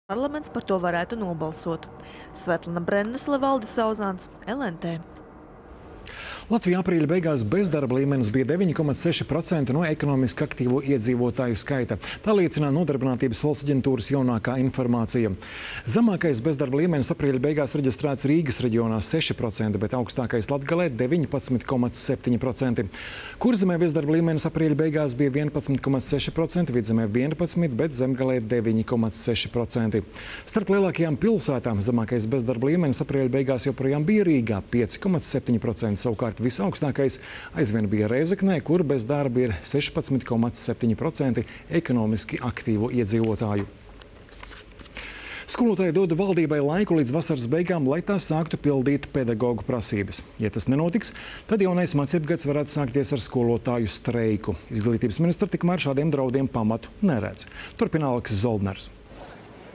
Parlaments par to varētu nobalsot. Svetlana Brennesle, Valdis Sauzāns, LNT. Latvijā aprīļa beigās bezdarba līmenis bija 9,6% no ekonomiski aktīvo iedzīvotāju skaita. Tā liecina Nodarbinātības valsts aģentūras jaunākā informācija. Zemākais bezdarba līmenis aprīļa beigās reģistrēts Rīgas reģionā 6%, bet augstākais Latgalē 19,7%. Kurzemē bezdarba līmenis aprīļa beigās bija 11,6%, Vidzemē 11%, bet Zemgalē 9,6%. Starp lielākajām pilsētām zemākais bezdarba līmenis aprīļa beigās joprojām bija Rīgā 5,7%. Savukārt visaugstākais aizvien bija Rēzeknē, kur bez darba ir 16,7% ekonomiski aktīvo iedzīvotāju. Skolotāji dod valdībai laiku līdz vasaras beigām, lai tā sāktu pildīt pedagogu prasības. Ja tas nenotiks, tad jaunais mācību gads varētu sākties ar skolotāju streiku. Izglītības ministra tikmēr šādiem draudiem pamatu neredz. Turpina Aleksis Zoldners.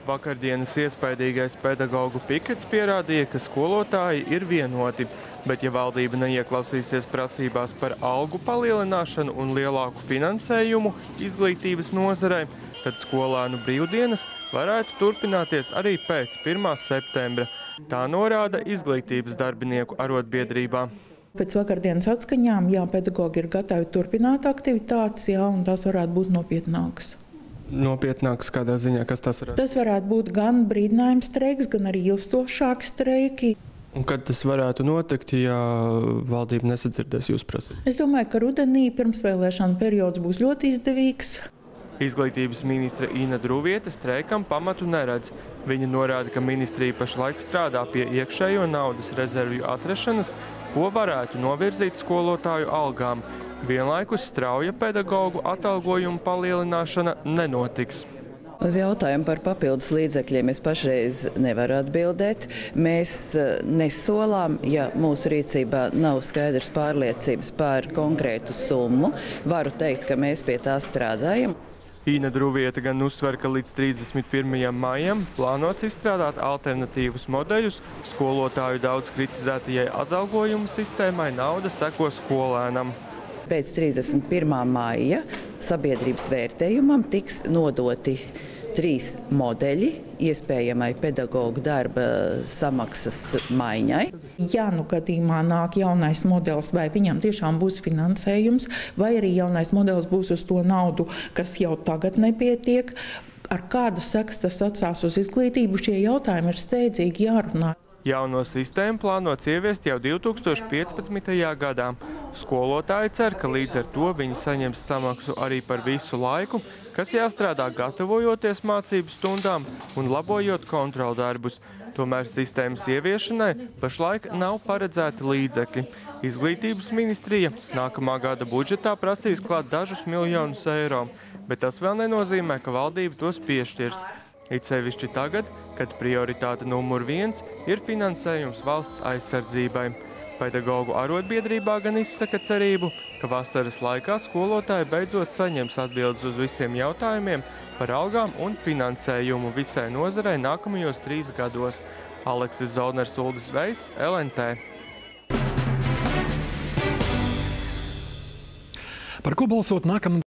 Vakardienas iespaidīgais pedagogu pikets pierādīja, ka skolotāji ir vienoti. Bet, ja valdība neieklausīsies prasībās par algu palielināšanu un lielāku finansējumu izglītības nozarei, tad skolēnu brīvdienas varētu turpināties arī pēc 1. septembra. Tā norāda izglītības darbinieku arotbiedrībā. Pēc vakardienas atskaņām, pedagogi ir gatavi turpināt aktivitātes, un tās varētu būt nopietnākas. Nopietnākas kādā ziņā, kas tas varētu? Tas varētu būt gan brīdinājums streiks, gan arī ilgstošāki streiki. Un kad tas varētu notikt, ja valdība nesadzirdēs jūsu prasību? Es domāju, ka rudenī pirmsvēlēšana periods būs ļoti izdevīgs. Izglītības ministre Ina Druviete streikam pamatu neredz. Viņa norāda, ka ministrija pašlaik strādā pie iekšējo naudas rezervju atrašanas, ko varētu novirzīt skolotāju algām. Vienlaikus strauja pedagogu atalgojumu palielināšana nenotiks. Uz jautājumu par papildus līdzekļiem es pašreiz nevaru atbildēt. Mēs nesolām, ja mūsu rīcībā nav skaidrs pārliecības par konkrētu summu. Varu teikt, ka mēs pie tā strādājam. Ina Druviete gan uzsver, ka līdz 31. maijam plānots izstrādāt alternatīvus modeļus. Skolotāju daudz kritizētajai atalgojumu sistēmai nauda seko skolēnam. Pēc 31. maija sabiedrības vērtējumam tiks nodoti 3 modeļi iespējamai pedagogu darba samaksas maiņai. Ja gadījumā nāk jaunais modelis, vai viņam tiešām būs finansējums, vai arī jaunais modelis būs uz to naudu, kas jau tagad nepietiek, ar kādas sekas tas atstās uz izglītību, šie jautājumi ir steidzīgi jārunā. Jauno sistēmu plānots ieviest jau 2015. gadā. Skolotāji cer, ka līdz ar to viņi saņems samaksu arī par visu laiku, kas jāstrādā gatavojoties mācību stundām un labojot kontroldarbus. Tomēr sistēmas ieviešanai pašlaik nav paredzēti līdzekļi. Izglītības ministrija nākamā gada budžetā prasīs klāt dažus miljonus eiro, bet tas vēl nenozīmē, ka valdība tos piešķirs. It sevišķi tagad, kad prioritāte numur 1 ir finansējums valsts aizsardzībai. Pedagogu arotbiedrībā gan izsaka cerību, ka vasaras laikā skolotāji beidzot saņems atbildes uz visiem jautājumiem par algām un finansējumu visai nozarei nākamajos 3 gados. Aleksis Zoldners, Uldis Veiss, LNT. Par ko balsot nākamnedēļ?